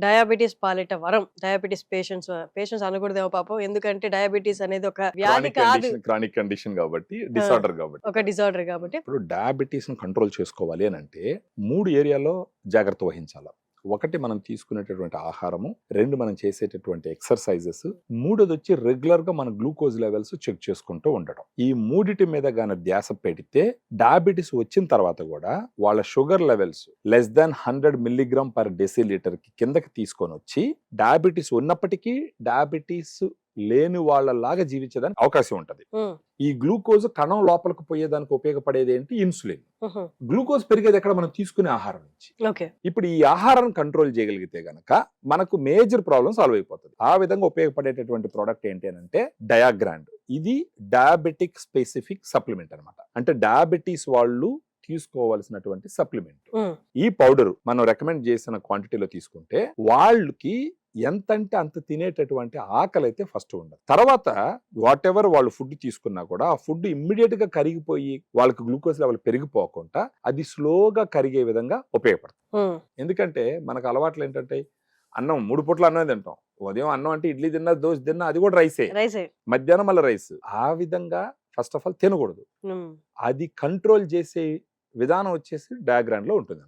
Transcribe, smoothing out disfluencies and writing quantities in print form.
Diabetes పాలిట వరం. Diabetes patients అనకూడదేమో పాపం. ఎందుకంటే డయాబెటిస్ అనేది ఒక వ్యాధి కాదు. క్రానిక్ కండిషన్ కాబట్టి, ఆ! డిసార్డర్ కాబట్టి. ఒక డిజార్డర్ కాబట్టి. ఇప్పుడు డయాబెటీస్ ని కంట్రోల్ చేసుకోవాలి అని అంటే 3 ఏరియాలో జాగ్రత్త వహించాలి. 1 మనం తీసుకునేటటువంటి ఆహారము, 2 మనం చేసేటటువంటి ఎక్సర్సైజెస్, 3ది వచ్చి రెగ్యులర్ గా మన గ్లూకోజ్ లెవెల్స్ చెక్ చేసుకుంటూ ఉండడం. ఈ 3 మీద గాన ధ్యాస పెడితే డయాబెటీస్ వచ్చిన తర్వాత కూడా వాళ్ళ sugar levels less than 100 milligram per decilitre కి కిందకి తీసుకొని వచ్చి డయాబెటీస్ ఉన్నప్పటికీ డయాబెటీస్ లేని వాళ్ళలాగా జీవించడానికి అవకాశం ఉంటది. ఈ గ్లూకోజ్ కణం లోపలికి పోయేదానికి ఉపయోగపడేది ఏంటి? ఇన్సులిన్. గ్లూకోజ్ పెరిగేది ఎక్కడ? మనం తీసుకునే ఆహారం నుంచి. ఇప్పుడు ఈ ఆహారాన్ని కంట్రోల్ చేయగలిగితే గనక మనకు మేజర్ ప్రాబ్లమ్ సాల్వ్ అయిపోతుంది. ఆ విధంగా ఉపయోగపడేటటువంటి ప్రోడక్ట్ ఏంటి అని అంటే డయాగ్రాండ్. ఇది డయాబెటిక్ స్పెసిఫిక్ సప్లిమెంట్ అన్నమాట. అంటే డయాబెటీస్ వాళ్ళు తీసుకోవాల్సినటువంటి సప్లిమెంట్. ఈ పౌడర్ మనం రికమెండ్ చేసిన క్వాంటిటీలో తీసుకుంటే వాళ్ళకి ఎంతంటే అంత తినేటటువంటి ఆకలి అయితే ఫస్ట్ ఉండదు. తర్వాత వాట్ ఎవర్ వాళ్ళు ఫుడ్ తీసుకున్నా కూడా ఆ ఫుడ్ ఇమ్మీడియట్ గా కరిగిపోయి వాళ్ళకి గ్లూకోజ్ లెవెల్ పెరిగిపోకుండా అది స్లోగా కరిగే విధంగా ఉపయోగపడుతుంది. ఎందుకంటే మనకు అలవాట్లు ఏంటంటే అన్నం 3 పూట్ల అన్నం తింటాం. ఉదయం అన్నం అంటే ఇడ్లీ తిన్నా, దోశ తిన్నా, అది కూడా రైసే. మధ్యాహ్నం మళ్ళీ రైస్. ఆ విధంగా ఫస్ట్ ఆఫ్ ఆల్ తినకూడదు. అది కంట్రోల్ చేసే విధానం వచ్చేసి డయాగ్రామ్ లో ఉంటుంది.